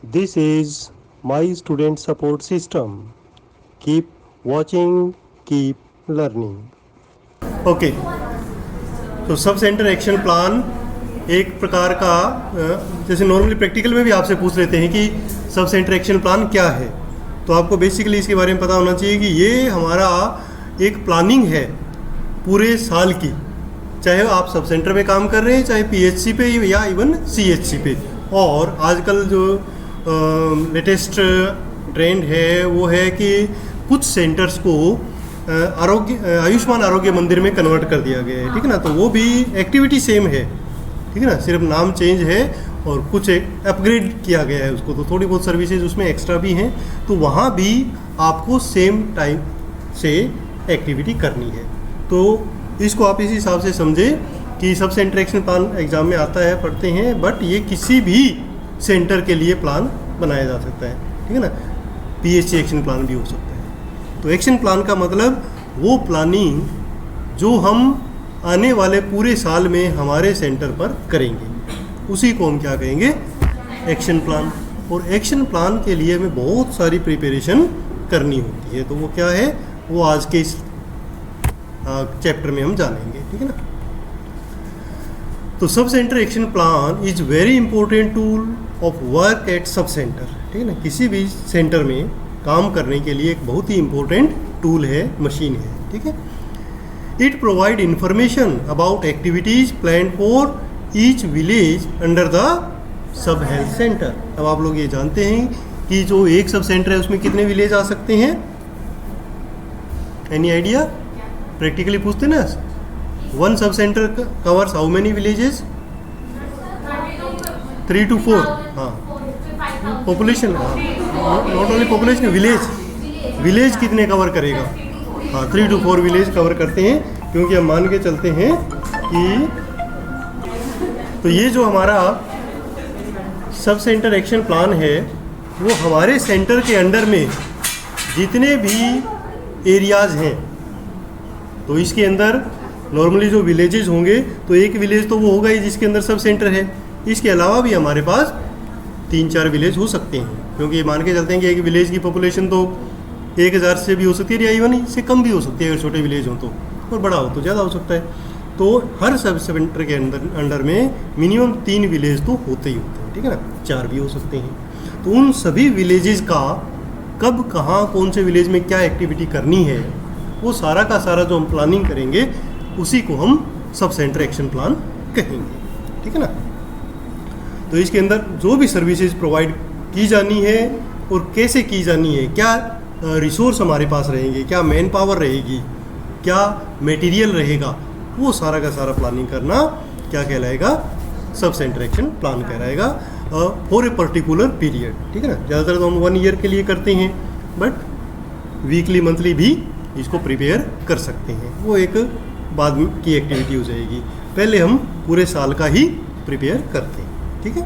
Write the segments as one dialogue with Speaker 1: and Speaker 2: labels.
Speaker 1: This is my student support system. Keep watching, keep learning.
Speaker 2: Okay, तो सब centre action plan एक प्रकार का जैसे नॉर्मली प्रैक्टिकल में भी आपसे पूछ लेते हैं कि सब सेंटर एक्शन प्लान क्या है, तो आपको बेसिकली इसके बारे में पता होना चाहिए कि ये हमारा एक प्लानिंग है पूरे साल की, चाहे आप सब सेंटर पे काम कर रहे हैं, चाहे पीएचसी पे या इवन सीएचसी पे। और आजकल जो लेटेस्ट ट्रेंड है वो है कि कुछ सेंटर्स को आयुष्मान आरोग्य मंदिर में कन्वर्ट कर दिया गया है, ठीक है ना। तो वो भी एक्टिविटी सेम है, ठीक है ना, सिर्फ नाम चेंज है और कुछ अपग्रेड किया गया है उसको, तो थोड़ी बहुत सर्विसेज उसमें एक्स्ट्रा भी हैं, तो वहाँ भी आपको सेम टाइम से एक्टिविटी करनी है। तो इसको आप इसी हिसाब से समझें कि सब सेंटर एक्शन प्लान एग्जाम में आता है, पढ़ते हैं, बट ये किसी भी सेंटर के लिए प्लान बनाया जा सकता है, ठीक है ना। पीएचसी एक्शन प्लान भी हो सकता है। तो एक्शन प्लान का मतलब वो प्लानिंग जो हम आने वाले पूरे साल में हमारे सेंटर पर करेंगे, उसी को हम क्या कहेंगे, एक्शन प्लान। और एक्शन प्लान के लिए हमें बहुत सारी प्रिपरेशन करनी होती है, तो वो क्या है वो आज के इस चैप्टर में हम जानेंगे, ठीक है ना। तो सब centre action plan is very important tool of work at sub centre, ठीक है ना। किसी भी सेंटर में काम करने के लिए एक बहुत ही इंपॉर्टेंट टूल है, मशीन है, ठीक है। It provide information about activities plan for each village under the sub health centre. अब आप लोग ये जानते हैं कि जो एक सब सेंटर है उसमें कितने विलेज आ सकते हैं, एनी आइडिया? प्रैक्टिकली पूछते ना, one sub centre covers how many villages? 3 to 4। हाँ, population, not only population, village कितने कवर करेगा? हाँ, 3 to 4 विलेज कवर करते हैं, क्योंकि हम मान के चलते हैं कि तो ये जो हमारा सब सेंटर एक्शन प्लान है वो हमारे सेंटर के अंडर में जितने भी एरियाज़ हैं, तो इसके अंदर नॉर्मली जो विलेजेस होंगे, तो एक विलेज तो वो होगा ही जिसके अंदर सब सेंटर है, इसके अलावा भी हमारे पास 3-4 विलेज हो सकते हैं, क्योंकि मान के चलते हैं कि एक विलेज की पॉपुलेशन तो 1000 से भी हो सकती है या इवन इससे कम भी हो सकती है अगर छोटे विलेज हो तो, और बड़ा हो तो ज़्यादा हो सकता है। तो हर सब सेंटर के अंडर में मिनिमम 3 विलेज तो होते ही होते हैं, ठीक है ना, 4 भी हो सकते हैं। तो उन सभी विलेजेस का कब कहाँ कौन से विलेज में क्या एक्टिविटी करनी है, वो सारा का सारा जो हम प्लानिंग करेंगे उसी को हम सब सेंटर एक्शन प्लान कहेंगे, ठीक है ना। तो इसके अंदर जो भी सर्विसेज प्रोवाइड की जानी है और कैसे की जानी है, क्या रिसोर्स हमारे पास रहेंगे, क्या मैन पावर रहेगी, क्या मटेरियल रहेगा, वो सारा का सारा प्लानिंग करना क्या कहलाएगा, सब सेंटर एक्शन प्लान कहलाएगा फॉर ए पर्टिकुलर पीरियड, ठीक है ना। ज़्यादातर तो हम 1 ईयर के लिए करते हैं, बट वीकली मंथली भी इसको प्रिपेयर कर सकते हैं, वो एक बाद की एक्टिविटी हो जाएगी। पहले हम पूरे साल का ही प्रिपेयर करते हैं, ठीक है।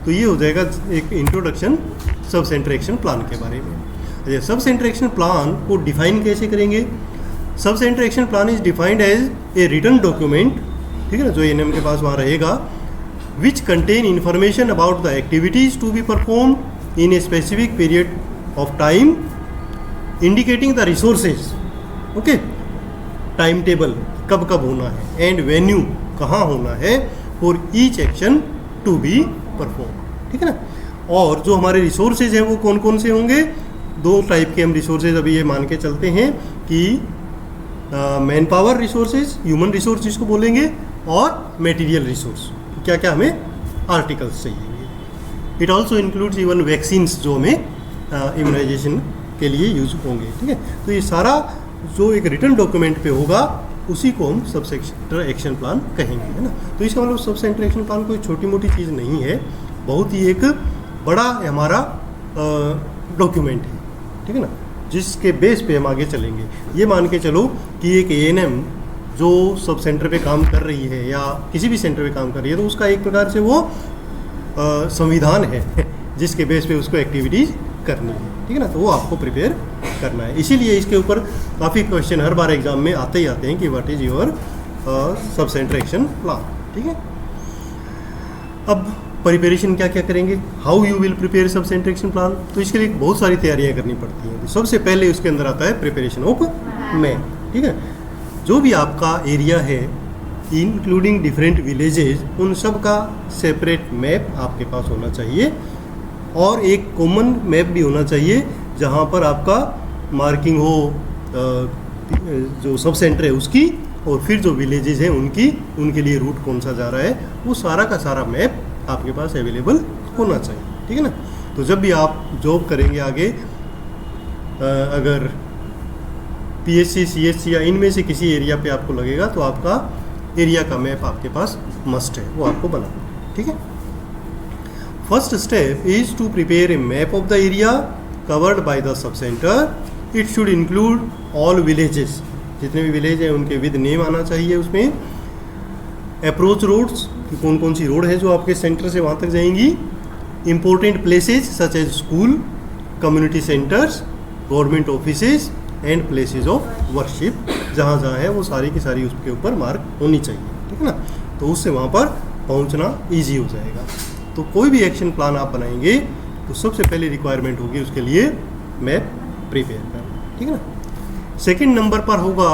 Speaker 2: तो ये हो जाएगा एक इंट्रोडक्शन सब सेंटर एक्शन प्लान के बारे में। अच्छा, सब सेंटर एक्शन प्लान को डिफाइन कैसे करेंगे? Sub centre action plan is defined as a written document, ठीक है ना, जो एनएम के पास वहाँ रहेगा, which contain information about the activities to be perform in a specific period of time, indicating the resources, okay, time table कब कब होना है, एंड वेन्यू कहाँ होना है for each action to be perform, ठीक है ना। और जो हमारे रिसोर्सेज हैं वो कौन कौन से होंगे? 2 टाइप के हम रिसोर्सेज अभी ये मान के चलते हैं कि man power resources, human resource जिसको बोलेंगे, और मटेरियल रिसोर्स, क्या क्या हमें आर्टिकल्स चाहिए। It also includes even vaccines जो हमें इम्यूनाइजेशन के लिए यूज होंगे, ठीक है। तो ये सारा जो एक रिटन डॉक्यूमेंट पे होगा उसी को हम सब सेंटर एक्शन प्लान कहेंगे, है ना। तो इसका मतलब सब सेंटर एक्शन प्लान कोई छोटी मोटी चीज़ नहीं है, बहुत ही एक बड़ा हमारा डॉक्यूमेंट है, ठीक है ना, जिसके बेस पे हम आगे चलेंगे। ये मान के चलो कि एक एएनएम जो सब सेंटर पे काम कर रही है या किसी भी सेंटर पे काम कर रही है, तो उसका एक प्रकार से वो संविधान है जिसके बेस पे उसको एक्टिविटीज़ करनी है, ठीक है ना। तो वो आपको प्रिपेयर करना है, इसीलिए इसके ऊपर काफ़ी क्वेश्चन हर बार एग्जाम में आते ही आते हैं कि व्हाट इज़ योर सब सेंटर एक्शन प्लान, ठीक है। अब प्रिपरेशन क्या क्या करेंगे, हाउ यू विल प्रिपेयर सब सेंटर एक्शन प्लान। तो इसके लिए बहुत सारी तैयारियां करनी पड़ती हैं। तो सबसे पहले उसके अंदर आता है प्रिपरेशन ऑफ मैप। ठीक है, जो भी आपका एरिया है इंक्लूडिंग डिफरेंट विलेजेस, उन सब का सेपरेट मैप आपके पास होना चाहिए और एक कॉमन मैप भी होना चाहिए जहाँ पर आपका मार्किंग हो जो सब सेंटर है उसकी, और फिर जो विलेजेस हैं उनके लिए रूट कौन सा जा रहा है, वो सारा का सारा मैप आपके पास अवेलेबल होना चाहिए। ठीक है ना। तो जब भी आप जॉब करेंगे आगे, अगर पीएचसी, सीएचसी या इनमें से किसी एरिया पे आपको लगेगा तो आपका एरिया का मैप आपके पास मस्ट है, वो आपको बनाना। ठीक है। First step is to prepare a map of the area covered by the sub centre. It should include all villages, जितने भी विलेज हैं उनके विद नेम आना चाहिए उसमें। अप्रोच रोड्स, कि कौन कौन सी रोड है जो आपके सेंटर से वहाँ तक जाएंगी। Important places such as school, community centres, government offices and places of worship, जहाँ जहाँ है वो सारी की सारी उसके ऊपर मार्क होनी चाहिए। ठीक है ना। तो उससे वहाँ पर पहुँचना ईजी हो जाएगा। तो कोई भी एक्शन प्लान आप बनाएंगे तो सबसे पहले रिक्वायरमेंट होगी उसके लिए मैप प्रिपेयर करना। ठीक है ना। सेकंड नंबर पर होगा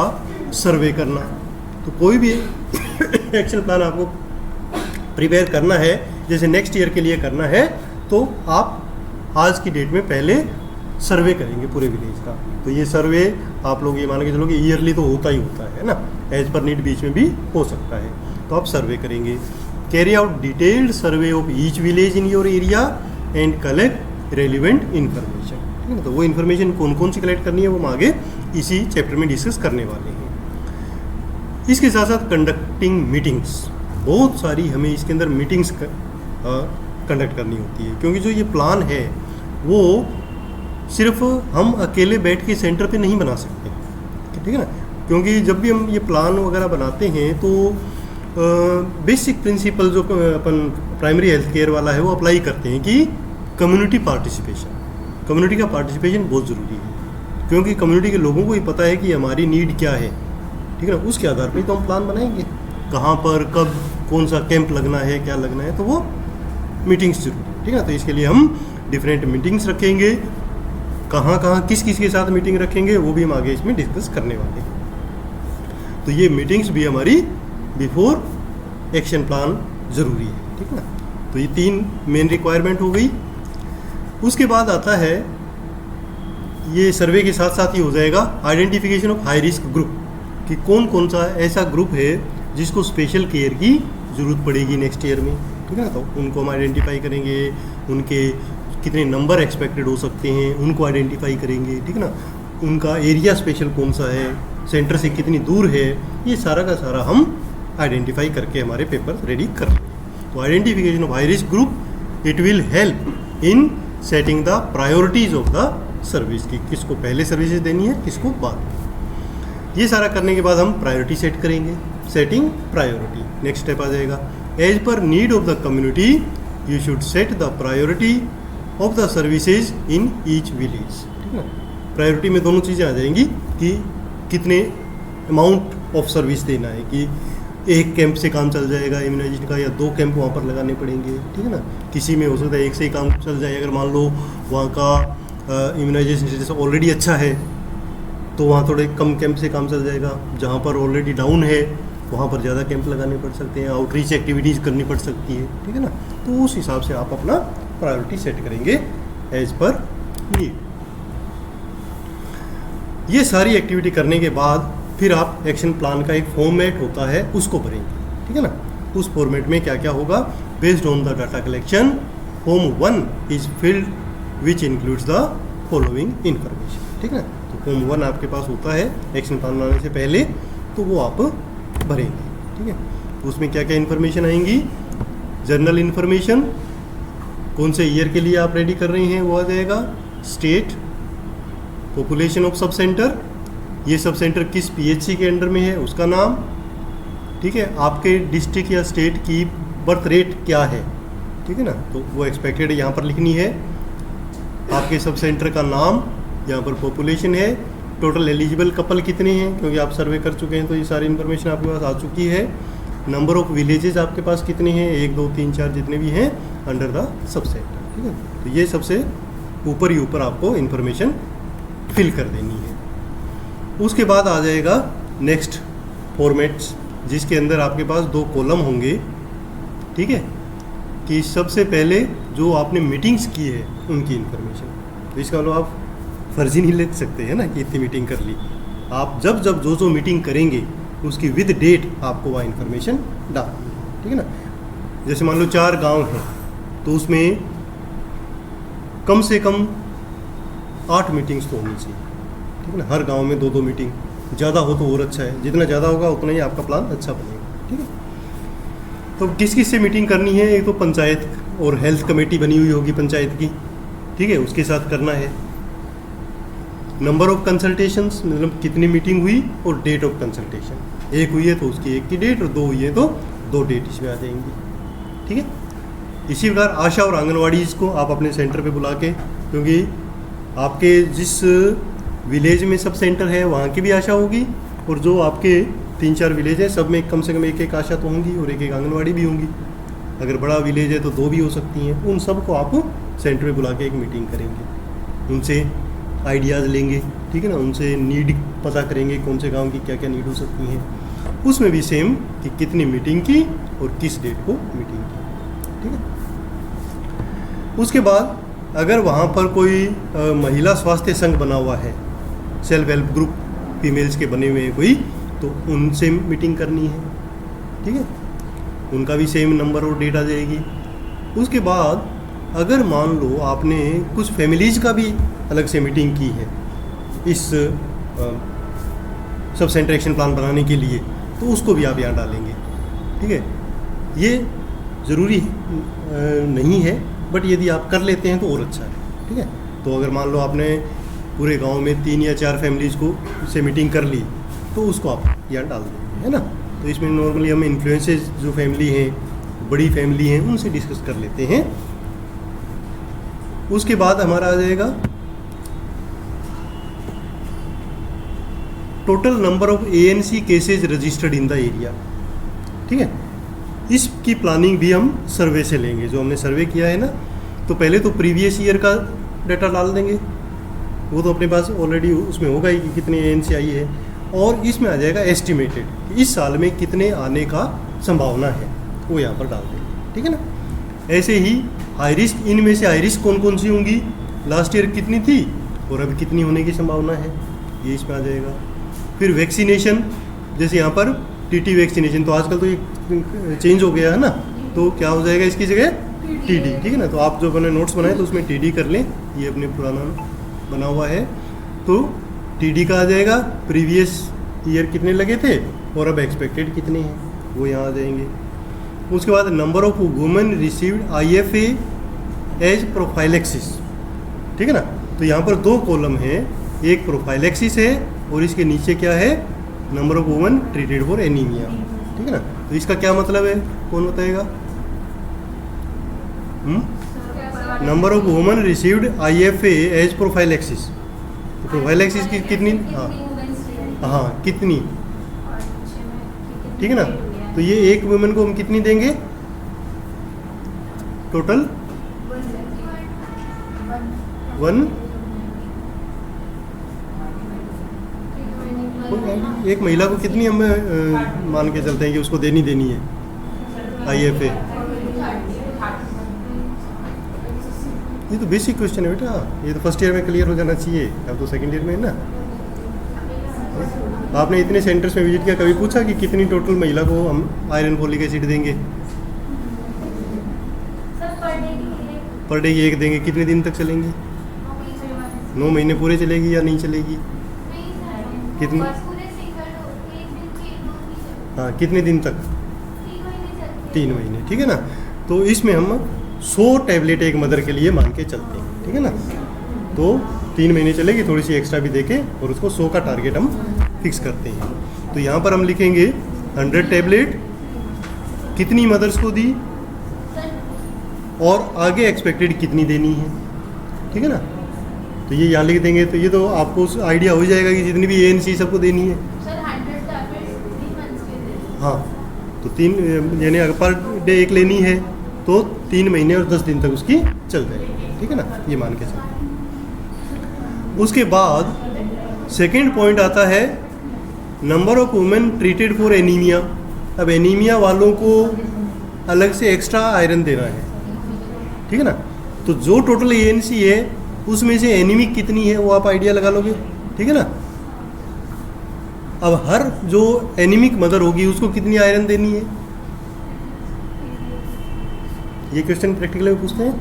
Speaker 2: सर्वे करना। तो कोई भी एक्शन प्लान आपको प्रिपेयर करना है, जैसे नेक्स्ट ईयर के लिए करना है, तो आप आज की डेट में पहले सर्वे करेंगे पूरे विलेज का। तो ये सर्वे आप लोग ये मान के चलो कि ईयरली तो होता ही होता है ना, एज पर नीड बीच में भी हो सकता है। तो आप सर्वे करेंगे। Carry out detailed survey of each village in your area and collect relevant information. ठीक है ना। तो वो इन्फॉर्मेशन कौन कौन सी कलेक्ट करनी है वो हम आगे इसी चैप्टर में डिस्कस करने वाले हैं। इसके साथ साथ कंडक्टिंग मीटिंग्स, बहुत सारी हमें इसके अंदर मीटिंग्स कंडक्ट करनी होती है, क्योंकि जो ये प्लान है वो सिर्फ हम अकेले बैठ के सेंटर पे नहीं बना सकते। ठीक है ना। क्योंकि जब भी हम ये प्लान वगैरह बनाते हैं तो बेसिक प्रिंसिपल जो अपन प्राइमरी हेल्थ केयर वाला है वो अप्लाई करते हैं कि कम्युनिटी पार्टिसिपेशन, कम्युनिटी का पार्टिसिपेशन बहुत ज़रूरी है, क्योंकि कम्युनिटी के लोगों को ही पता है कि हमारी नीड क्या है। ठीक है ना। उसके आधार पर तो हम प्लान बनाएंगे, कहाँ पर कब कौन सा कैंप लगना है, क्या लगना है, तो वो मीटिंग्स जरूरी है। ठीक है ना। तो इसके लिए हम डिफरेंट मीटिंग्स रखेंगे, कहाँ कहाँ किस किस के साथ मीटिंग रखेंगे वो भी हम आगे इसमें डिस्कस करने वाले हैं। तो ये मीटिंग्स भी हमारी बिफोर एक्शन प्लान ज़रूरी है। ठीक है ना। तो ये 3 मेन रिक्वायरमेंट हो गई। उसके बाद आता है, ये सर्वे के साथ साथ ही हो जाएगा identification of high risk group, कि कौन कौन सा ऐसा ग्रुप है जिसको स्पेशल केयर की ज़रूरत पड़ेगी नेक्स्ट ईयर में। ठीक है ना। तो उनको हम आइडेंटिफाई करेंगे, उनके कितने नंबर एक्सपेक्टेड हो सकते हैं उनको आइडेंटिफाई करेंगे। ठीक है ना। उनका एरिया स्पेशल कौन सा है, सेंटर से कितनी दूर है, ये सारा का सारा हम आइडेंटिफाई करके हमारे पेपर रेडी कर लेंगे। तो identification of high risk group, it will help in setting the priorities of the service, की किसको पहले सर्विसेज देनी है, किसको बाद। ये सारा करने के बाद हम प्रायोरिटी सेट करेंगे, सेटिंग प्रायोरिटी नेक्स्ट स्टेप आ जाएगा। As per need of the community you should set the priority of the services in each village. ठीक है ना। प्रायोरिटी में दोनों चीज़ें आ जाएंगी कि कितने अमाउंट ऑफ सर्विस देना है, कि एक कैंप से काम चल जाएगा इम्यूनाइजेशन का या 2 कैंप वहाँ पर लगाने पड़ेंगे। ठीक है ना। किसी में हो सकता है एक से ही काम चल जाए, अगर मान लो वहाँ का इम्यूनाइजेशन जैसे ऑलरेडी अच्छा है तो वहाँ थोड़े कम कैंप से काम चल जाएगा। जहाँ पर ऑलरेडी डाउन है वहाँ पर ज़्यादा कैंप लगाने पड़ सकते हैं, आउटरीच एक्टिविटीज़ करनी पड़ सकती है। ठीक है ना। तो उस हिसाब से आप अपना प्रायोरिटी सेट करेंगे एज पर नीड। ये सारी एक्टिविटी करने के बाद फिर आप एक्शन प्लान का एक फॉर्मेट होता है उसको भरेंगे। ठीक है ना। उस फॉर्मेट में क्या क्या होगा, based on the data collection form 1 is filled which includes the following information. ठीक है ना। तो फॉर्म 1 आपके पास होता है एक्शन प्लान बनाने से पहले, तो वो आप भरेंगे। ठीक है। तो उसमें क्या क्या इन्फॉर्मेशन आएंगी, जनरल इन्फॉर्मेशन, कौन से ईयर के लिए आप रेडी कर रहे हैं वो आ जाएगा, state, population of sub centre, ये सब सेंटर किस पीएचसी के अंडर में है उसका नाम। ठीक है। आपके डिस्ट्रिक्ट या स्टेट की बर्थ रेट क्या है। ठीक है ना। तो वो एक्सपेक्टेड यहाँ पर लिखनी है। आपके सब सेंटर का नाम, यहाँ पर पॉपुलेशन है, टोटल एलिजिबल कपल कितने हैं, क्योंकि आप सर्वे कर चुके हैं तो ये सारी इन्फॉर्मेशन आपके पास आ चुकी है। नंबर ऑफ विलेजेस आपके पास कितने हैं, 1 2 3 4 जितने भी हैं अंडर द सब सेंटर, ठीक है। तो ये सबसे ऊपर ही ऊपर आपको इन्फॉर्मेशन फिल कर देनी है। उसके बाद आ जाएगा नेक्स्ट फॉर्मेट्स, जिसके अंदर आपके पास 2 कॉलम होंगे, ठीक है, कि सबसे पहले जो आपने मीटिंग्स की है उनकी इन्फॉर्मेशन। तो इसका मतलब आप फर्जी नहीं ले सकते हैं ना कि इतनी मीटिंग कर ली। आप जब जब जो मीटिंग करेंगे उसकी विद डेट आपको वह इन्फॉर्मेशन डालनी है, ठीक है ना। जैसे मान लो 4 गांव हैं तो उसमें कम से कम 8 मीटिंग्स तो होनी चाहिए, ठीक है ना। हर गांव में 2-2 मीटिंग, ज़्यादा हो तो और अच्छा है, जितना ज़्यादा होगा उतना ही आपका प्लान अच्छा बनेगा, ठीक है। तो किस किस से मीटिंग करनी है, एक तो पंचायत और हेल्थ कमेटी बनी हुई होगी पंचायत की, ठीक है, उसके साथ करना है। नंबर ऑफ कंसल्टेशंस, मतलब कितनी मीटिंग हुई, और डेट ऑफ कंसल्टेशन, 1 हुई है तो उसकी 1 की डेट, और 2 हुई है तो 2 डेट इसमें आ जाएंगी, ठीक है। इसी प्रकार आशा और आंगनवाड़ी को आप अपने सेंटर पे बुला के, क्योंकि आपके जिस विलेज में सब सेंटर है वहाँ की भी आशा होगी, और जो आपके 3-4 विलेज हैं सब में कम से कम 1-1 आशा तो होंगी, और 1-1 आंगनवाड़ी भी होंगी। अगर बड़ा विलेज है तो 2 भी हो सकती हैं। उन सब को आप सेंटर पे बुला के एक मीटिंग करेंगे, उनसे आइडियाज़ लेंगे, ठीक है ना, उनसे नीड पता करेंगे कौन से गांव की क्या क्या नीड हो सकती हैं। उसमें भी सेम कि कितनी मीटिंग की और किस डेट को मीटिंग की, ठीक है। उसके बाद अगर वहाँ पर कोई महिला स्वास्थ्य संघ बना हुआ है, सेल्फ हेल्प ग्रुप फीमेल्स के बने हुए हैं कोई, तो उनसे मीटिंग करनी है, ठीक है, उनका भी सेम नंबर और डेट आ जाएगी। उसके बाद अगर मान लो आपने कुछ फैमिलीज़ का भी अलग से मीटिंग की है इस सब सेंटर एक्शन प्लान बनाने के लिए, तो उसको भी आप यहाँ डालेंगे, ठीक है। ये ज़रूरी नहीं है, बट यदि आप कर लेते हैं तो और अच्छा है, ठीक है। तो अगर मान लो आपने पूरे गांव में 3 या 4 फैमिलीज़ को से मीटिंग कर ली, तो उसको आप यहाँ डाल देंगे, है ना। तो इसमें नॉर्मली हम इन्फ्लुएंसेस जो फैमिली हैं, बड़ी फैमिली हैं, उनसे डिस्कस कर लेते हैं। उसके बाद हमारा आ जाएगा total number of ANC cases registered in the area, ठीक है। इसकी प्लानिंग भी हम सर्वे से लेंगे, जो हमने सर्वे किया है ना। तो पहले तो प्रीवियस ईयर का डाटा डाल देंगे, वो तो अपने पास ऑलरेडी उसमें होगा ही कि कितनी ANC आई है, और इसमें आ जाएगा एस्टिमेटेड, इस साल में कितने आने का संभावना है, वो यहाँ पर डाल देंगे, ठीक है ना। ऐसे ही हाई रिस्क, इनमें से हाई रिस्क कौन कौन सी होंगी, लास्ट ईयर कितनी थी और अभी कितनी होने की संभावना है, ये इसमें आ जाएगा। फिर वैक्सीनेशन, जैसे यहाँ पर TT वैक्सीनेशन, तो आजकल तो ये चेंज हो गया है ना, तो क्या हो जाएगा इसकी जगह TD, ठीक है ना। तो आप जो अपने नोट्स बनाए तो उसमें TD कर लें, ये अपने पुराना बना हुआ है, तो TD का आ जाएगा, प्रीवियस ईयर कितने लगे थे और अब एक्सपेक्टेड कितने हैं, वो यहाँ आ जाएंगे। उसके बाद number of women received IFA as prophylaxis, ठीक है ना। तो यहाँ पर 2 कॉलम हैं, एक प्रोफाइलेक्सिस है और इसके नीचे क्या है, number of women treated for anaemia, ठीक है ना। तो इसका क्या मतलब है, कौन बताएगा? Number of women received IFA as prophylaxis, तो प्रोफाइलेक्सिस की कितनी, हाँ कितनी, ठीक है ना। तो ये एक वुमेन को हम कितनी देंगे टोटल, 1, एक महिला को कितनी हम मान के चलते हैं कि उसको देनी है IFA। ये तो बेसिक क्वेश्चन है बेटा, ये तो फर्स्ट ईयर में क्लियर हो जाना चाहिए, अब तो सेकंड ईयर में है ना। आपने इतने सेंटर्स में विजिट किया, कभी पूछा कि कितनी टोटल महिला को हम आयरन फोलिक एसिड देंगे? पर डे की 1 देंगे, कितने दिन तक चलेंगी? 9 महीने पूरे चलेगी या नहीं चलेगी? कितने, हाँ कितने दिन तक? 3 महीने, ठीक है ना। तो इसमें हम 100 टैबलेट एक मदर के लिए मान के चलते हैं, ठीक है ना। तो 3 महीने चलेगी, थोड़ी सी एक्स्ट्रा भी देके, और उसको 100 का टारगेट हम फिक्स करते हैं। तो यहाँ पर हम लिखेंगे 100 टैबलेट कितनी मदर्स को दी और आगे एक्सपेक्टेड कितनी देनी है, ठीक है ना। तो ये यहाँ लिख देंगे, तो ये तो आपको आइडिया हो जाएगा कि जितनी भी ANC सबको देनी है। हाँ, तो तो 3 यानी अगर पर डे एक लेनी है तो 3 महीने और 10 दिन तक उसकी चल जाएगी, ठीक है ना, ये मान के चल। उसके बाद सेकेंड पॉइंट आता है number of women treated for anaemia. अब एनीमिया वालों को अलग से एक्स्ट्रा आयरन देना है, ठीक है ना। तो जो टोटल ANC है उसमें से एनीमिक कितनी है वो आप आइडिया लगा लोगे, ठीक है ना। अब हर जो एनीमिक मदर होगी उसको कितनी आयरन देनी है, ये क्वेश्चन प्रैक्टिकल में पूछते हैं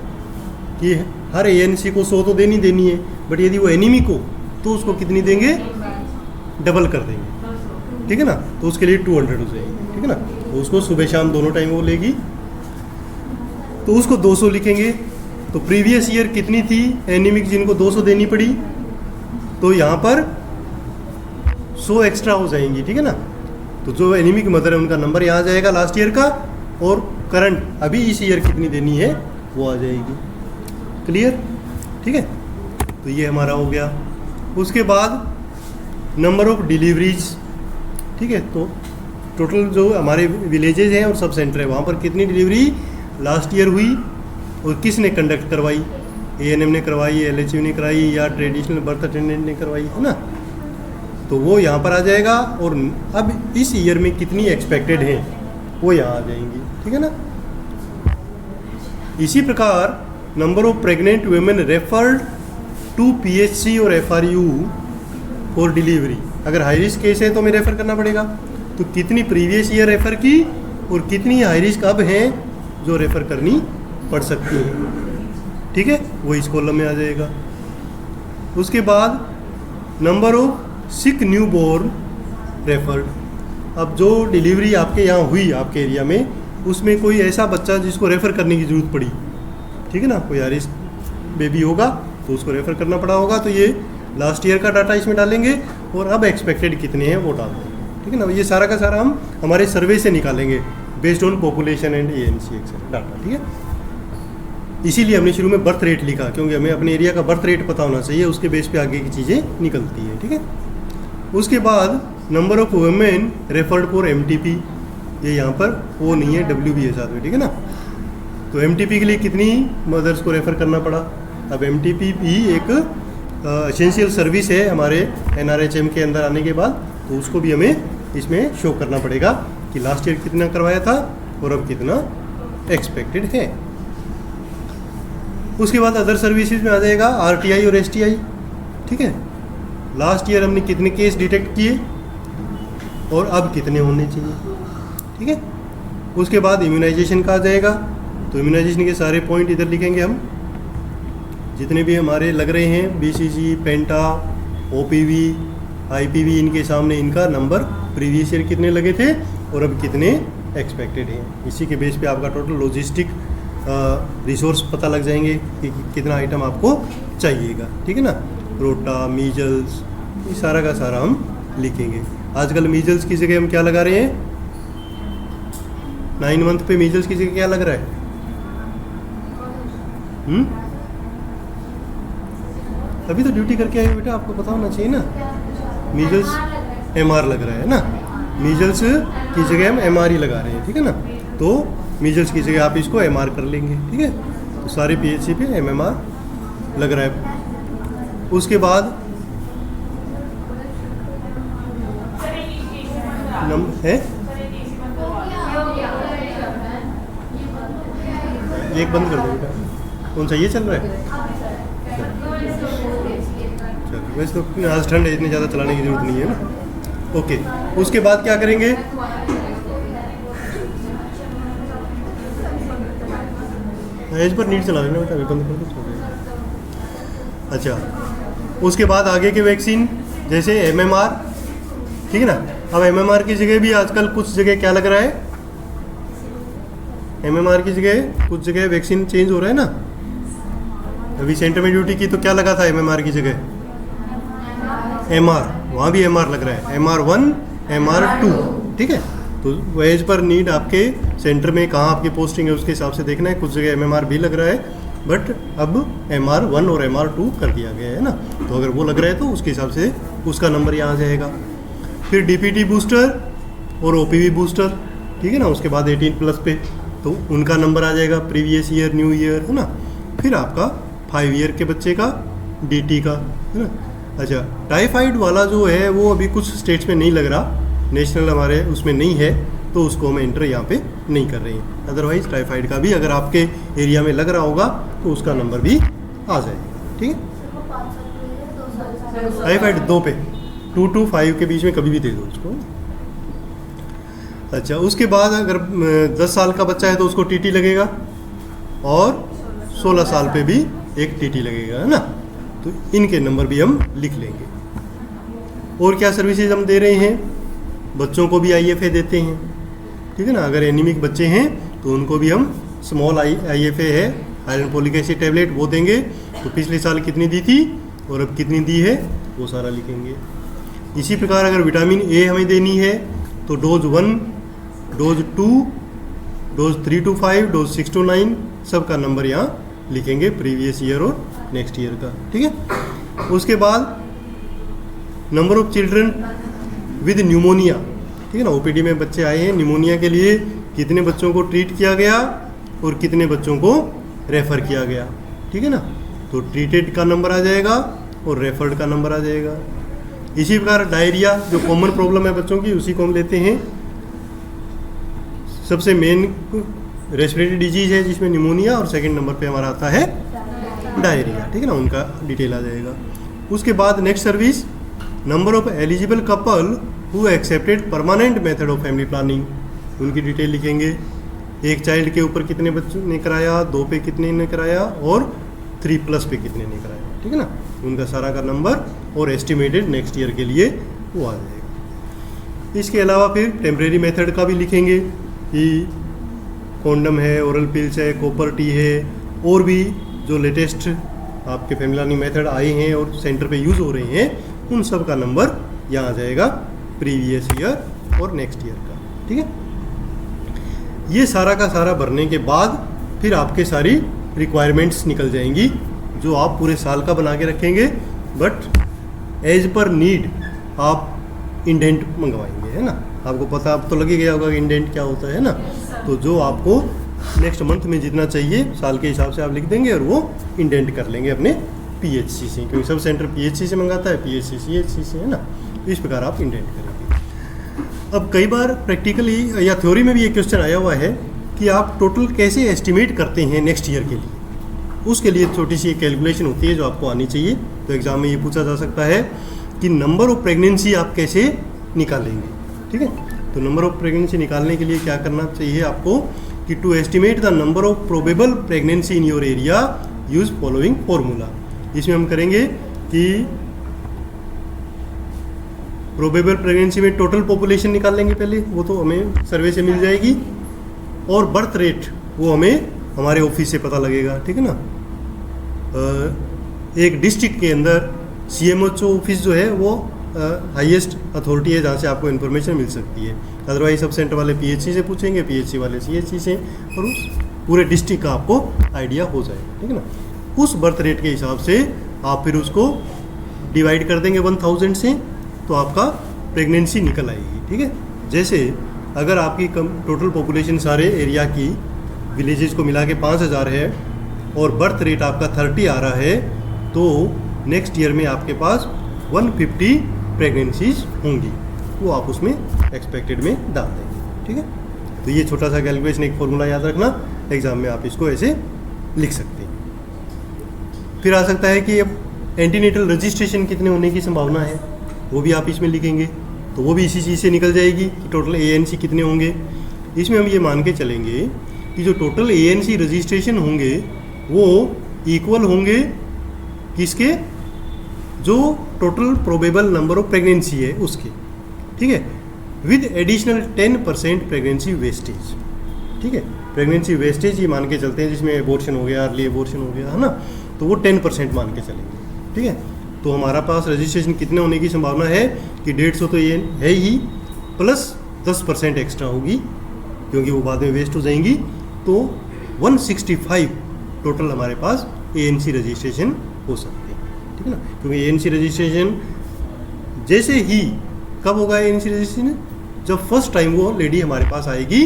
Speaker 2: कि हर ANC को 100 तो देनी है, बट यदि वो एनीमिक हो तो उसको कितनी देंगे, डबल कर देंगे, ठीक है ना। तो उसके लिए 200 हो जाएगी, ठीक है ना। तो उसको सुबह शाम दोनों टाइम वो लेगी, तो उसको 200 लिखेंगे। तो प्रीवियस ईयर कितनी थी एनीमिक जिनको 200 देनी पड़ी, तो यहाँ पर 100 एक्स्ट्रा हो जाएंगी, ठीक है ना। तो जो एनीमिक मदर है उनका नंबर यहाँ आ जाएगा लास्ट ईयर का, और करंट अभी इस ईयर कितनी देनी है वो आ जाएगी। क्लियर, ठीक है। तो ये हमारा हो गया। उसके बाद नंबर ऑफ डिलीवरीज, ठीक है। तो टोटल जो हमारे विलेजेज हैं और सब सेंटर है वहाँ पर कितनी डिलीवरी लास्ट ईयर हुई और किसने कंडक्ट करवाई, ANM ने करवाई, LHU ने करवाई या ट्रेडिशनल बर्थ अटेंडेंट ने करवाई, है ना। तो वो यहाँ पर आ जाएगा, और अब इस ईयर में कितनी एक्सपेक्टेड है वो यहाँ आ जाएंगी, ठीक है ना। इसी प्रकार number of pregnant women referred to PHC और FRU फॉर डिलीवरी। अगर हाई रिस्क केस है तो हमें रेफ़र करना पड़ेगा, तो कितनी प्रीवियस ईयर रेफ़र की और कितनी हाई रिस्क अब है जो रेफ़र करनी पड़ सकती है, ठीक है, वो इस कॉलम में आ जाएगा। उसके बाद number of sick newborn referred. अब जो डिलीवरी आपके यहाँ हुई आपके एरिया में, उसमें कोई ऐसा बच्चा जिसको रेफ़र करने की ज़रूरत पड़ी, ठीक है ना, कोई हाई रिस्क बेबी होगा तो उसको रेफ़र करना पड़ा होगा, तो ये लास्ट ईयर का डाटा इसमें डालेंगे और अब एक्सपेक्टेड कितने हैं वो डाल देंगे, ठीक है ना। ये सारा का सारा हम हमारे सर्वे से निकालेंगे based on population and ANC etcetera data, ठीक है। इसीलिए हमने शुरू में बर्थ रेट लिखा, क्योंकि हमें अपने एरिया का बर्थ रेट पता होना चाहिए, उसके बेस पे आगे की चीज़ें निकलती हैं, ठीक है। उसके बाद number of women referred for MTP, ये यहाँ पर वो नहीं है, WB है साथ में, ठीक है ना। तो MTP के लिए कितनी मदर्स को रेफ़र करना पड़ा। अब MTP भी एक एसेंशियल सर्विस है हमारे NRHM के अंदर आने के बाद, तो उसको भी हमें इसमें शो करना पड़ेगा कि लास्ट ईयर कितना करवाया था और अब कितना एक्सपेक्टेड है। उसके बाद अदर सर्विसेज में आ जाएगा RTI और STI, ठीक है। लास्ट ईयर हमने कितने केस डिटेक्ट किए और अब कितने होने चाहिए, ठीक है। उसके बाद इम्यूनाइजेशन का आ जाएगा, तो इम्यूनाइजेशन के सारे पॉइंट इधर लिखेंगे हम, जितने भी हमारे लग रहे हैं BCG, पेंटा, OPV, IPV, इनके सामने इनका नंबर प्रीवियस ईयर कितने लगे थे और अब कितने एक्सपेक्टेड हैं। इसी के बेस पे आपका टोटल लॉजिस्टिक रिसोर्स पता लग जाएंगे कि कितना आइटम आपको चाहिएगा, ठीक है ना। रोटा, मीजल्स, ये सारा का सारा हम लिखेंगे। आजकल मीजल्स की जगह हम क्या लगा रहे हैं, 9 मंथ पे मीजल्स की जगह क्या लग रहा है, अभी तो ड्यूटी करके आए बेटा, आपको पता होना चाहिए ना। मीजल्स MR लग रहा है ना, मीजल्स की जगह हम MR ही लगा रहे हैं, ठीक है ना। तो मीजल्स की जगह आप इसको MR कर लेंगे, ठीक है। तो सारे PHC पे MMR लग रहा है। उसके बाद है एक बंद कर दो बेटा, कौन सा ये चल रहा है, वैसे तो आज ठंड है, इतनी ज़्यादा चलाने की जरूरत नहीं है ना। ओके, उसके बाद क्या करेंगे, एज पर नीट चला लेना बेटा, अभी बंद कर दो। अच्छा, उसके बाद आगे के वैक्सीन जैसे MMR, ठीक है ना। अब MMR की जगह भी आजकल कुछ जगह क्या लग रहा है, MMR की जगह कुछ जगह वैक्सीन चेंज हो रहा है ना। अभी सेंटर में ड्यूटी की तो क्या लगा था MMR की जगह, MR, वहाँ भी MR लग रहा है, MR1, MR2, ठीक है। तो एज पर नीड आपके सेंटर में कहाँ आपकी पोस्टिंग है उसके हिसाब से देखना है। कुछ जगह MMR भी लग रहा है, बट अब MR1 और MR2 कर दिया गया है ना। तो अगर वो लग रहा है तो उसके हिसाब से उसका नंबर यहाँ आ जाएगा। फिर DPT बूस्टर और OPV बूस्टर, ठीक है ना। उसके बाद 18+ पे तो उनका नंबर आ जाएगा, प्रीवियस ईयर, न्यू ईयर, है ना। फिर आपका 5 ईयर के बच्चे का DT का, है ना। अच्छा, टाइफाइड वाला जो है वो अभी कुछ स्टेट्स में नहीं लग रहा, नेशनल हमारे उसमें नहीं है, तो उसको हम एंटर यहाँ पे नहीं कर रहे हैं। अदरवाइज टाइफाइड का भी अगर आपके एरिया में लग रहा होगा तो उसका नंबर भी आ जाएगा, ठीक है। टाइफाइड 2 पे 2 to 5 के बीच में कभी भी दे दो उसको। अच्छा, उसके बाद अगर 10 साल का बच्चा है तो उसको TT लगेगा, और 16 साल पे भी एक TT लगेगा, है ना। तो इनके नंबर भी हम लिख लेंगे। और क्या सर्विसेज हम दे रहे हैं, बच्चों को भी IFA देते हैं, ठीक है ना। अगर एनीमिक बच्चे हैं तो उनको भी हम स्मॉल IFA है, आयरन फोलिक एसिड टैबलेट, वो देंगे। तो पिछले साल कितनी दी थी और अब कितनी दी है वो सारा लिखेंगे। इसी प्रकार अगर विटामिन A हमें देनी है तो dose 1, dose 2, dose 3 to 5, dose 6 to 9 सब का नंबर यहाँ लिखेंगे, प्रीवियस ईयर और नेक्स्ट ईयर का, ठीक है। उसके बाद number of children with pneumonia, ठीक है ना। OPD में बच्चे आए हैं न्यूमोनिया के लिए, कितने बच्चों को ट्रीट किया गया और कितने बच्चों को रेफ़र किया गया, ठीक है ना। तो ट्रीटेड का नंबर आ जाएगा और रेफर्ड का नंबर आ जाएगा। इसी प्रकार डायरिया जो कॉमन प्रॉब्लम है बच्चों की, उसी को हम लेते हैं। सबसे मेन रेस्पिरेटरी डिजीज है जिसमें निमोनिया, और सेकंड नंबर पे हमारा आता है डायरिया, ठीक है ना। उनका डिटेल आ जाएगा। उसके बाद next service, number of eligible couple who accepted permanent method of family planning, उनकी डिटेल लिखेंगे। एक चाइल्ड के ऊपर कितने बच्चों ने कराया, 2 पे कितने ने कराया और 3+ पे कितने ने कराया, ठीक है ना। उनका सारा का नंबर और एस्टिमेटेड नेक्स्ट ईयर के लिए वो आ जाएगा। इसके अलावा फिर टेम्परेरी मेथड का भी लिखेंगे कि कॉन्डम है, ओरल पिल्स है, कॉपर टी है, और भी जो लेटेस्ट आपके फैमिली प्लानिंग मेथड आए हैं और सेंटर पे यूज़ हो रहे हैं, उन सब का नंबर यहाँ आ जाएगा, प्रीवियस ईयर और नेक्स्ट ईयर का, ठीक है। ये सारा का सारा भरने के बाद फिर आपके सारी रिक्वायरमेंट्स निकल जाएंगी जो आप पूरे साल का बना के रखेंगे, बट एज पर नीड आप इंडेंट मंगवाएंगे, है ना। आपको पता अब तो लग ही गया होगा कि इंडेंट क्या होता है ना। तो जो आपको नेक्स्ट मंथ में जितना चाहिए साल के हिसाब से आप लिख देंगे और वो इंडेंट कर लेंगे अपने PHC से, क्योंकि सब सेंटर PHC से मंगाता है, PHC CHC से, है ना। तो इस प्रकार आप इंडेंट करेंगे। अब कई बार प्रैक्टिकली या थ्योरी में भी ये क्वेश्चन आया हुआ है कि आप टोटल कैसे एस्टिमेट करते हैं नेक्स्ट ईयर के लिए। उसके लिए छोटी सी एक कैलकुलेशन होती है जो आपको आनी चाहिए। तो एग्ज़ाम में ये पूछा जा सकता है कि नंबर ऑफ प्रेगनेंसी आप कैसे निकालेंगे, ठीक है। तो नंबर ऑफ प्रेगनेंसी निकालने के लिए क्या करना चाहिए आपको कि to estimate the number of probable pregnancy in your area use following formula. इसमें हम करेंगे कि प्रोबेबल प्रेगनेंसी में टोटल पॉपुलेशन निकाल लेंगे पहले, वो तो हमें सर्वे से मिल जाएगी, और बर्थ रेट वो हमें हमारे ऑफिस से पता लगेगा, ठीक है ना। एक डिस्ट्रिक्ट के अंदर CMHO ऑफिस जो है वो हाईएस्ट अथॉरिटी है जहाँ से आपको इन्फॉर्मेशन मिल सकती है। अदरवाइज सब सेंटर वाले PHC से पूछेंगे, PHC वाले CHC से, और उस पूरे डिस्ट्रिक्ट का आपको आइडिया हो जाएगा, ठीक है ना। उस बर्थ रेट के हिसाब से आप फिर उसको डिवाइड कर देंगे 1000 से, तो आपका प्रेगनेंसी निकल आएगी, ठीक है। जैसे अगर आपकी टोटल पॉपुलेशन सारे एरिया की विलेजेस को मिला के 5000 है और बर्थ रेट आपका 30 आ रहा है, तो नेक्स्ट ईयर में आपके पास 150 प्रेगनेंसीज होंगी, वो आप उसमें एक्सपेक्टेड में डाल देंगे, ठीक है। तो ये छोटा सा कैलकुलेशन, एक फॉर्मूला याद रखना, एग्जाम में आप इसको ऐसे लिख सकते हैं। फिर आ सकता है कि अब एंटीनेटल रजिस्ट्रेशन कितने होने की संभावना है, वो भी आप इसमें लिखेंगे, तो वो भी इसी चीज़ से निकल जाएगी कि टोटल ANC कितने होंगे। इसमें हम ये मान के चलेंगे कि जो टोटल ANC रजिस्ट्रेशन होंगे वो इक्वल होंगे किसके, जो total probable number of pregnancy है उसके, ठीक है, विद एडिशनल 10% प्रेगनेंसी वेस्टेज, ठीक है। प्रेगनेंसी वेस्टेज ये मान के चलते हैं जिसमें एबॉर्शन हो गया, अर्ली एबॉर्शन हो गया, है ना, तो वो 10% मान के चलेंगे, ठीक है। तो हमारा पास रजिस्ट्रेशन कितने होने की संभावना है कि 150 तो ये है ही, प्लस 10% एक्स्ट्रा होगी क्योंकि वो बाद में वेस्ट हो जाएंगी, तो 165 टोटल हमारे पास ANC रजिस्ट्रेशन हो सकते हैं, ठीक है ना। क्योंकि ANC रजिस्ट्रेशन जैसे ही कब होगा ANC रजिस्ट्रेशन, जब फर्स्ट टाइम वो लेडी हमारे पास आएगी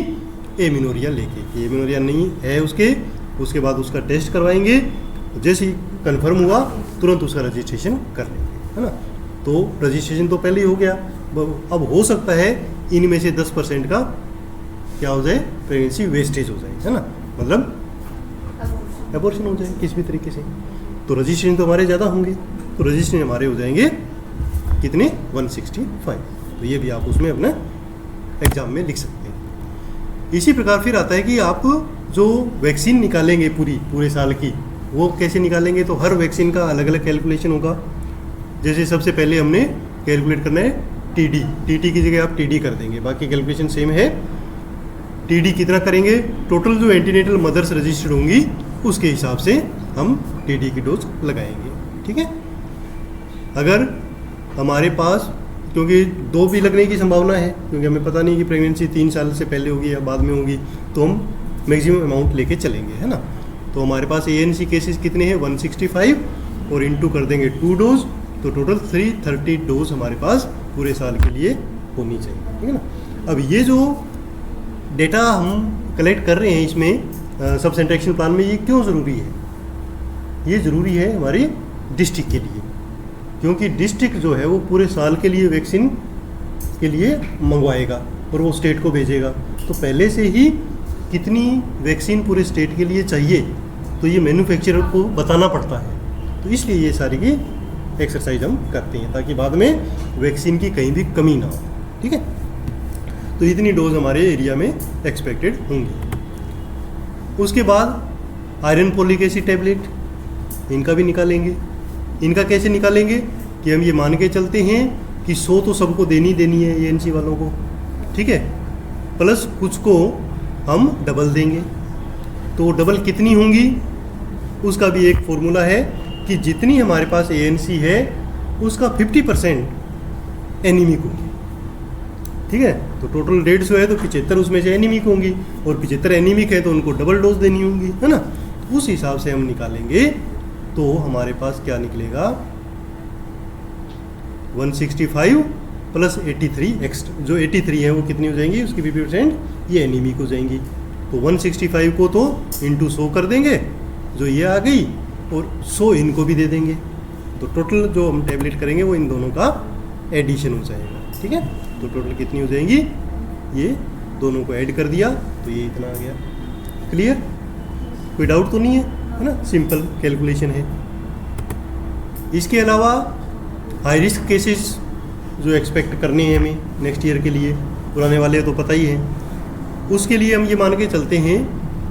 Speaker 2: एमिनोरिया लेके, एमिनोरिया नहीं है उसके बाद उसका टेस्ट करवाएंगे, जैसे ही कन्फर्म हुआ तुरंत उसका रजिस्ट्रेशन कर लेंगे, है ना। तो रजिस्ट्रेशन तो पहले ही हो गया, अब हो सकता है इनमें से 10% का क्या हो जाए, प्रेगनेंसी वेस्टेज हो जाए, है ना, मतलब एबॉर्शन हो जाए किसी भी तरीके से। तो रजिस्ट्रेशन तो हमारे ज़्यादा होंगे, तो रजिस्ट्रेशन हमारे हो जाएंगे कितने, 165। तो ये भी आप उसमें अपना एग्जाम में लिख सकते हैं। इसी प्रकार फिर आता है कि आप जो वैक्सीन निकालेंगे पूरे साल की, वो कैसे निकालेंगे। तो हर वैक्सीन का अलग अलग कैलकुलेशन होगा। जैसे सबसे पहले हमने कैलकुलेट करना है टीटी की जगह आप टीडी कर देंगे, बाकी कैलकुलेशन सेम है। टीडी कितना करेंगे, टोटल जो एंटीनेटल मदर्स रजिस्टर्ड होंगी उसके हिसाब से हम टीडी की डोज लगाएंगे, ठीक है। अगर हमारे पास, क्योंकि 2 भी लगने की संभावना है, क्योंकि हमें पता नहीं कि प्रेगनेंसी 3 साल से पहले होगी या बाद में होगी, तो हम मैक्सिमम अमाउंट लेके चलेंगे, है ना। तो हमारे पास ANC केसेस कितने हैं, 165 और इनटू कर देंगे 2 डोज, तो टोटल 330 डोज हमारे पास पूरे साल के लिए होनी चाहिए, ठीक है ना। अब ये जो डेटा हम कलेक्ट कर रहे हैं इसमें सब सेंटर एक्शन प्लान में, ये क्यों ज़रूरी है, ये ज़रूरी है हमारी डिस्ट्रिक्ट के लिए, क्योंकि डिस्ट्रिक्ट जो है वो पूरे साल के लिए वैक्सीन के लिए मंगवाएगा और वो स्टेट को भेजेगा। तो पहले से ही कितनी वैक्सीन पूरे स्टेट के लिए चाहिए, तो ये मैन्युफैक्चरर को बताना पड़ता है। तो इसलिए ये सारी की एक्सरसाइज हम करते हैं, ताकि बाद में वैक्सीन की कहीं भी कमी ना हो, ठीक है। तो इतनी डोज हमारे एरिया में एक्सपेक्टेड होंगी। उसके बाद आयरन फोलिक एसिड टैबलेट, इनका भी निकालेंगे। इनका कैसे निकालेंगे कि हम ये मान के चलते हैं कि 100 तो सबको देनी है ANC वालों को, ठीक है, प्लस कुछ को हम डबल देंगे। तो डबल कितनी होंगी, उसका भी एक फॉर्मूला है कि जितनी हमारे पास ANC है उसका 50% एनीमिक होगी, ठीक है। तो टोटल 150 है तो 75 उसमें से एनीमिक होंगी, और 75 एनीमिक है तो उनको डबल डोज देनी होंगी, है ना। उस हिसाब से हम निकालेंगे तो हमारे पास क्या निकलेगा, 165 प्लस 83 एक्स्ट्रा, जो 83 है वो कितनी हो जाएंगी, उसकी 50% ये एनीमिक हो जाएंगी। तो 165 को तो इंटू 100 कर देंगे, जो ये आ गई, और 100 इनको भी दे देंगे। तो टोटल जो हम टैबलेट करेंगे वो इन दोनों का एडिशन हो जाएगा, ठीक है। तो टोटल कितनी हो जाएंगी, ये दोनों को ऐड कर दिया तो ये इतना आ गया। क्लियर, कोई डाउट तो नहीं है ना, सिंपल कैलकुलेशन है। इसके अलावा हाई रिस्क केसेस जो एक्सपेक्ट करने हैं हमें नेक्स्ट ईयर के लिए, पुराने वाले तो पता ही है, उसके लिए हम ये मान के चलते हैं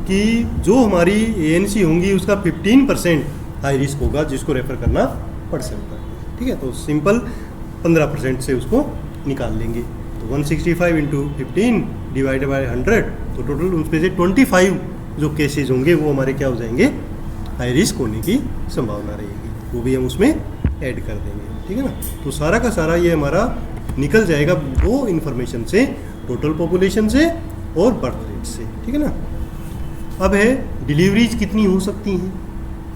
Speaker 2: कि जो हमारी ANC होंगी उसका 15% हाई रिस्क होगा, जिसको रेफ़र करना पड़ सकता है, ठीक है। तो सिंपल 15% से उसको निकाल लेंगे। तो 165 इंटू 15 डिवाइडेड बाई 100, तो टोटल उसमें से 25 जो केसेज होंगे वो हमारे क्या हो जाएंगे, हाई रिस्क होने की संभावना रहेगी, वो भी हम उसमें ऐड कर देंगे, ठीक है ना। तो सारा का सारा ये हमारा निकल जाएगा 2 इन्फॉर्मेशन से, टोटल पॉपुलेशन से और बर्थ रेट से, ठीक है ना। अब है डिलीवरीज कितनी हो सकती हैं,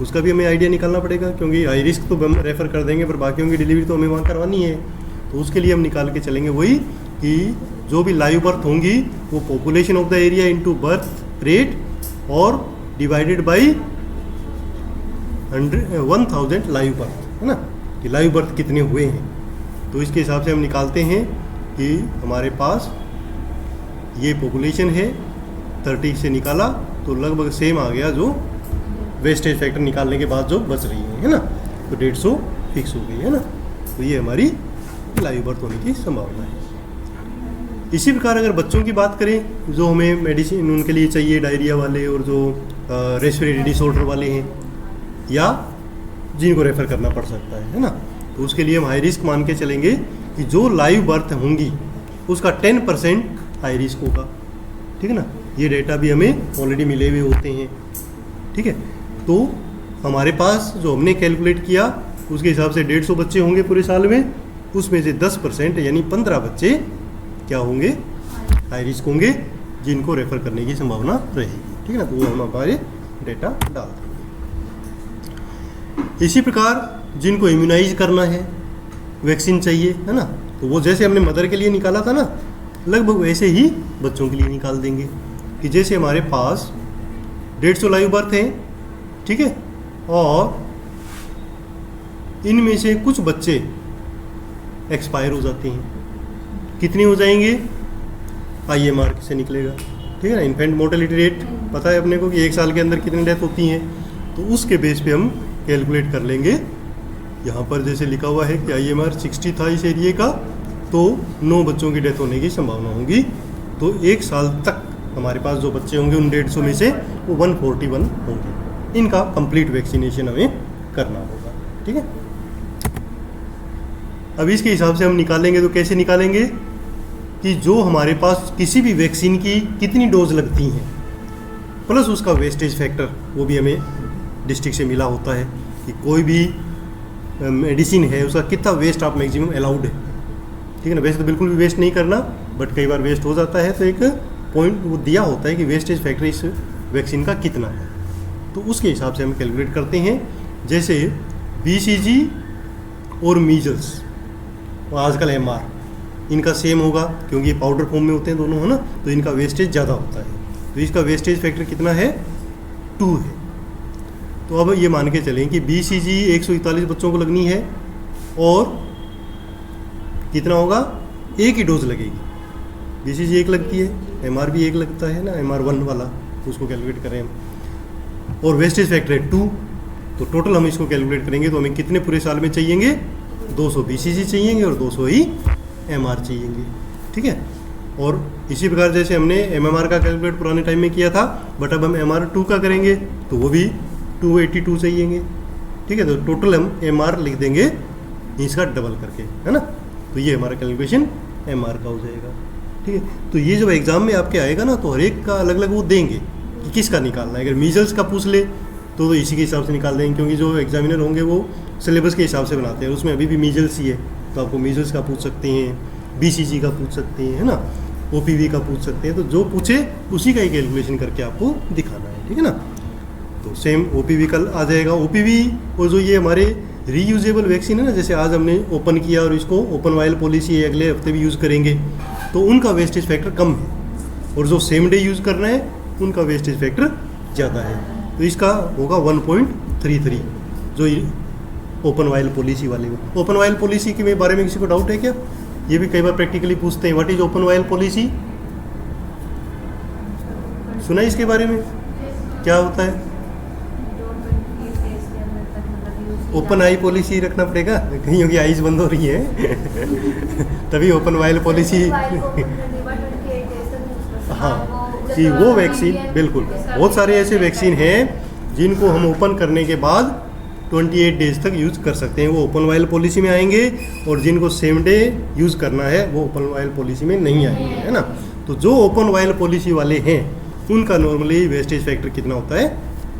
Speaker 2: उसका भी हमें आइडिया निकालना पड़ेगा, क्योंकि हाई रिस्क तो हम रेफ़र कर देंगे पर बाकियों की डिलीवरी तो हमें वहाँ करवानी है। तो उसके लिए हम निकाल के चलेंगे वही कि जो भी लाइव बर्थ होंगी वो population of the area into birth rate और डिवाइडेड बाई 1000 लाइव बर्थ, है ना, कि लाइव बर्थ कितने हुए हैं। तो इसके हिसाब से हम निकालते हैं कि हमारे पास ये पॉपुलेशन है, 30 से निकाला तो लगभग सेम आ गया जो वेस्टेज फैक्टर निकालने के बाद जो बच रही है ना, तो 150 फिक्स हो गई, है ना। तो ये हमारी लाइव बर्थ होने की संभावना है। इसी प्रकार अगर बच्चों की बात करें जो हमें मेडिसिन उनके लिए चाहिए, डायरिया वाले और जो रेस्पिरेटरी डिसऑर्डर वाले हैं या जिनको रेफ़र करना पड़ सकता है ना, तो उसके लिए हम हाई रिस्क मान के चलेंगे कि जो लाइव बर्थ होंगी उसका 10% हाई रिस्क होगा, ठीक है ना। ये डेटा भी हमें ऑलरेडी मिले हुए होते हैं, ठीक है। तो हमारे पास जो हमने कैलकुलेट किया उसके हिसाब से 150 बच्चे होंगे पूरे साल में, उसमें से 10% यानी 15 बच्चे क्या होंगे, हाई रिस्क होंगे, जिनको रेफ़र करने की संभावना रहेगी, ठीक है ना। तो वो हम हमारे डेटा डाल देंगे। इसी प्रकार जिनको इम्यूनाइज करना है, वैक्सीन चाहिए, है ना, तो वो जैसे हमने मदर के लिए निकाला था ना लगभग वैसे ही बच्चों के लिए निकाल देंगे कि जैसे हमारे पास 150 लाइव बर्थ हैं, ठीक है, और इनमें से कुछ बच्चे एक्सपायर हो जाते हैं, कितने हो जाएंगे, IMR से निकलेगा, ठीक है ना, इन्फेंट मोर्टेलिटी रेट पता है अपने को कि 1 साल के अंदर कितनी डेथ होती हैं, तो उसके बेस पे हम कैलकुलेट कर लेंगे। यहाँ पर जैसे लिखा हुआ है कि IMR 60 था इस एरिए का, तो 9 बच्चों की डेथ होने की संभावना होगी, तो 1 साल तक हमारे पास जो बच्चे होंगे उन 150 में से वो 141 होंगे। इनका कंप्लीट वैक्सीनेशन हमें करना होगा, ठीक है। अब इसके हिसाब से हम निकालेंगे, तो कैसे निकालेंगे कि जो हमारे पास किसी भी वैक्सीन की कितनी डोज लगती हैं प्लस उसका वेस्टेज फैक्टर, वो भी हमें डिस्ट्रिक्ट से मिला होता है कि कोई भी मेडिसिन है उसका कितना वेस्ट आप मैक्सिमम अलाउड है, ठीक है ना। वैसे तो बिल्कुल भी वेस्ट नहीं करना, बट कई बार वेस्ट हो जाता है, तो एक पॉइंट वो दिया होता है कि वेस्टेज फैक्टर इस वैक्सीन का कितना है, तो उसके हिसाब से हम कैलकुलेट करते हैं। जैसे BCG और मीजल्स और आजकल MR, इनका सेम होगा क्योंकि ये पाउडर फॉर्म में होते हैं दोनों, है ना, तो इनका वेस्टेज ज़्यादा होता है, तो इसका वेस्टेज फैक्टर कितना है, 2 है। तो अब ये मान के चलें कि BCG 141 बच्चों को लगनी है और कितना होगा, 1 ही डोज लगेगी। BCG 1 लगती है, MR भी 1 लगता है ना, MR1 वाला, उसको कैलकुलेट करें हम, और वेस्टेज फैक्टर है 2, तो टोटल हम इसको कैलकुलेट करेंगे तो हमें कितने पूरे साल में चाहिएंगे, 200 BCG चाहिएंगे और 200 ही MR चाहिएंगे, ठीक है। और इसी प्रकार जैसे हमने MMR का कैलकुलेट पुराने टाइम में किया था, बट अब हम MR2 का करेंगे तो वो भी 282 चाहिएंगे, ठीक है। तो टोटल हम MR लिख देंगे इसका डबल करके, है ना, तो ये हमारा कैलकुलेशन MR का हो जाएगा, ठीक है। तो ये जब एग्ज़ाम में आपके आएगा ना, तो हर एक का अलग अलग वो देंगे कि किसका निकालना है। अगर मीजल्स का पूछ ले तो इसी के हिसाब से निकाल देंगे, क्योंकि जो एग्जामिनर होंगे वो सिलेबस के हिसाब से बनाते हैं, उसमें अभी भी मीजल्स ही है, तो आपको मीजल्स का पूछ सकते हैं, BCG का पूछ सकते हैं, है ना, OPV का पूछ सकते हैं, तो जो पूछे उसी का ही कैलकुलेशन करके आपको दिखाना है, ठीक है ना। तो सेम OPV कल आ जाएगा। OPV और जो ये हमारे रीयूजेबल वैक्सीन है ना, जैसे आज हमने ओपन किया और इसको ओपन वायल पॉलिसी अगले हफ्ते भी यूज़ करेंगे, तो उनका वेस्टेज फैक्टर कम है, और जो सेम डे यूज़ करना है उनका वेस्टेज फैक्टर ज़्यादा है, तो इसका होगा 1.33, जो ओपन वायल पॉलिसी वाले में। ओपन वायल पॉलिसी के बारे में किसी को डाउट है क्या? ये भी कई बार प्रैक्टिकली पूछते हैं, what is open vial policy, सुना है इसके बारे में, क्या होता है? ओपन आई पॉलिसी रखना पड़ेगा, कहीं की आईज बंद हो रही है तभी ओपन वायल पॉलिसी हाँ, कि वो वैक्सीन, बिल्कुल बहुत सारे ऐसे वैक्सीन हैं जिनको हम ओपन करने के बाद 28 डेज तक यूज़ कर सकते हैं, वो ओपन वायल पॉलिसी में आएंगे, और जिनको सेम डे यूज़ करना है वो ओपन वायल पॉलिसी में नहीं आएंगे, है ना। तो जो ओपन वायल पॉलिसी वाले हैं उनका नॉर्मली वेस्टेज फैक्टर कितना होता है,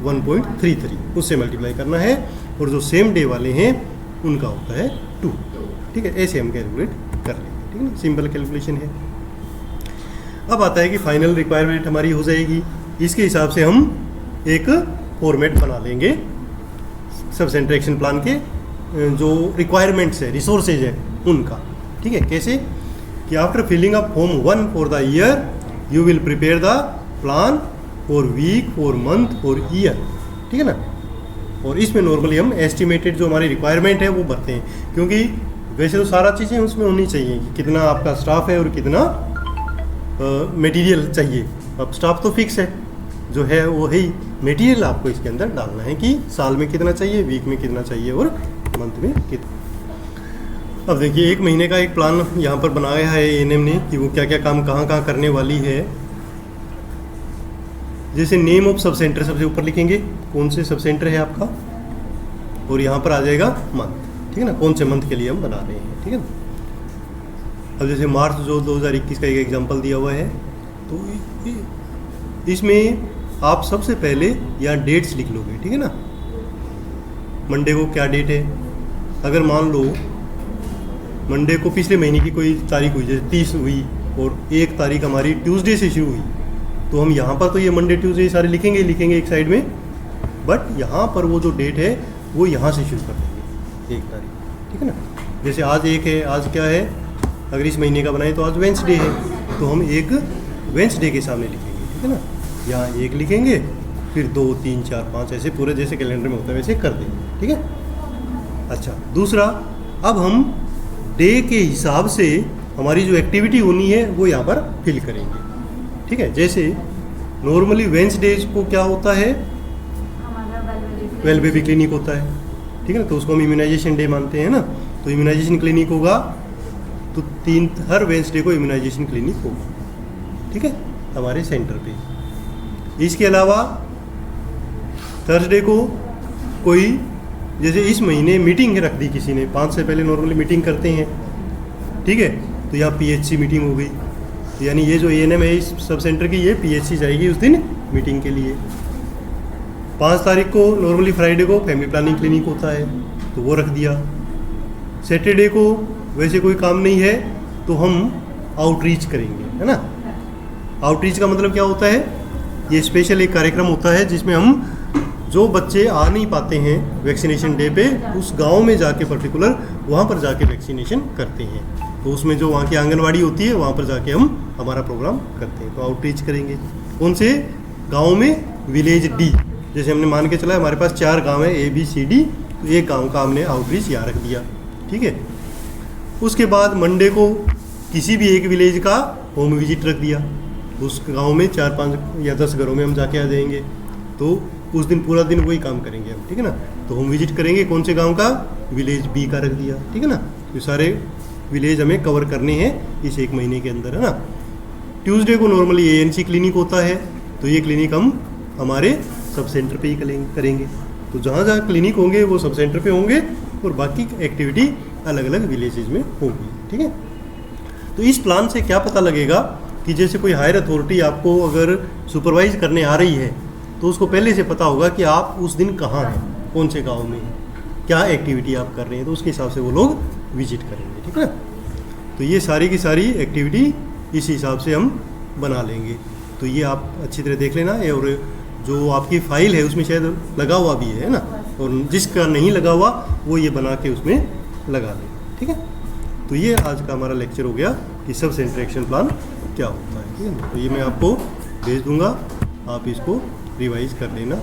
Speaker 2: 1.33, उससे मल्टीप्लाई करना है, और जो सेम डे वाले हैं उनका होता है 2, ठीक है। ऐसे हम कैलकुलेट कर लेंगे, ठीक है ना, सिंपल कैलकुलेशन है। अब आता है कि फाइनल रिक्वायरमेंट हमारी हो जाएगी, इसके हिसाब से हम एक फॉर्मेट बना लेंगे सब सेंटर एक्शन प्लान के जो रिक्वायरमेंट्स है, रिसोर्सेज है उनका, ठीक है। कैसे कि after filling up form 1 for the year you will prepare the plan for week, for month, for year, ठीक है ना। और इसमें नॉर्मली हम एस्टिमेटेड जो हमारी रिक्वायरमेंट है वो भरते हैं, क्योंकि वैसे तो सारा चीज़ें उसमें होनी चाहिए कि कितना आपका स्टाफ है और कितना मटेरियल चाहिए। अब स्टाफ तो फिक्स है, जो है वो है ही, मटेरियल आपको इसके अंदर डालना है कि साल में कितना चाहिए, वीक में कितना चाहिए और मंथ में कितना। अब देखिए 1 महीने का एक प्लान यहाँ पर बनाया है ANM ने कि वो क्या क्या काम कहाँ कहाँ करने वाली है। जैसे नेम ऑफ सब सेंटर सबसे ऊपर लिखेंगे, कौन से सब सेंटर है आपका, और यहाँ पर आ जाएगा मंथ, ठीक है ना, कौन से मंथ के लिए हम बना रहे हैं, ठीक है ना। अब जैसे मार्च जो 2021 का एक एग्जांपल दिया हुआ है, तो इसमें आप सबसे पहले यहाँ डेट्स लिख लोगे, ठीक है ना। मंडे को क्या डेट है, अगर मान लो मंडे को पिछले महीने की कोई तारीख हुई, जैसे 30 हुई और 1 तारीख हमारी ट्यूसडे से शुरू हुई, तो हम यहाँ पर तो ये मंडे ट्यूसडे सारे लिखेंगे एक साइड में, बट यहाँ पर वो जो डेट है वो यहाँ से शुरू कर देंगे 1 तारीख, ठीक है ना। जैसे आज 1 है, आज क्या है, अगर इस महीने का बनाए तो आज वेंसडे है, तो हम एक वेंसडे के सामने लिखेंगे, ठीक है ना। यहाँ 1 लिखेंगे, फिर 2 3 4 5 ऐसे पूरे जैसे कैलेंडर में होता है वैसे कर देंगे, ठीक है। अच्छा, दूसरा, अब हम डे के हिसाब से हमारी जो एक्टिविटी होनी है वो यहाँ पर फिल करेंगे, ठीक है। जैसे नॉर्मली वेंसडेज को क्या होता है, वेल बेबी क्लिनिक होता है, ठीक है ना, तो उसको हम इम्यूनाइजेशन डे मानते हैं ना। तो इम्यूनाइजेशन क्लिनिक होगा, तो हर वेंसडे को इम्यूनाइजेशन क्लिनिक होगा, ठीक है, हमारे सेंटर पे। इसके अलावा थर्सडे को कोई, जैसे इस महीने मीटिंग रख दी किसी ने, 5 से पहले नॉर्मली मीटिंग करते हैं, ठीक है, तो यहाँ PHC मीटिंग हो गई, तो यानी ये जो ANM है इस सब सेंटर की, ये PHC जाएगी उस दिन मीटिंग के लिए। 5 तारीख को नॉर्मली फ्राइडे को फैमिली प्लानिंग क्लिनिक होता है, तो वो रख दिया। सैटरडे को वैसे कोई काम नहीं है तो हम आउटरीच करेंगे, है ना। आउटरीच का मतलब क्या होता है, ये स्पेशल एक कार्यक्रम होता है जिसमें हम जो बच्चे आ नहीं पाते हैं वैक्सीनेशन डे पे, उस गांव में जाके पर्टिकुलर वहाँ पर जाके वैक्सीनेशन करते हैं। तो उसमें जो वहाँ की आंगनवाड़ी होती है वहाँ पर जाके हम हमारा प्रोग्राम करते हैं, तो आउटरीच करेंगे। कौन से गाँव में, विलेज D, जैसे हमने मान के चला हमारे पास 4 गांव है ABCD, तो एक गांव का हमने आउटरीच यहाँ रख दिया, ठीक है। उसके बाद मंडे को किसी भी एक विलेज का होम विजिट रख दिया, उस गांव में 4 5 या 10 घरों में हम जाके आ जाएंगे, तो उस दिन पूरा दिन वही काम करेंगे हम, ठीक है ना। तो होम विजिट करेंगे कौन से गांव का, विलेज B का रख दिया, ठीक है ना। ये सारे विलेज हमें कवर करने हैं इस 1 महीने के अंदर, है ना। ट्यूसडे को नॉर्मली ANC क्लिनिक होता है, तो ये क्लिनिक हम हमारे सब सेंटर पे ही करेंगे। तो जहाँ जहाँ क्लिनिक होंगे वो सब सेंटर पे होंगे, और बाकी एक्टिविटी अलग अलग विलेजेस में होगी, ठीक है। तो इस प्लान से क्या पता लगेगा कि जैसे कोई हायर अथॉरिटी आपको अगर सुपरवाइज करने आ रही है, तो उसको पहले से पता होगा कि आप उस दिन कहाँ हैं, कौन से गांव में हैं, क्या एक्टिविटी आप कर रहे हैं, तो उसके हिसाब से वो लोग विजिट करेंगे, ठीक है। तो ये सारी की सारी एक्टिविटी इस हिसाब से हम बना लेंगे। तो ये आप अच्छी तरह देख लेना, और जो आपकी फाइल है उसमें शायद लगा हुआ भी है ना, और जिसका नहीं लगा हुआ वो ये बना के उसमें लगा लें, ठीक है। तो ये आज का हमारा लेक्चर हो गया कि सब सेंटर एक्शन प्लान क्या होता है, ठीक है। तो ये मैं आपको भेज दूंगा, आप इसको रिवाइज कर लेना।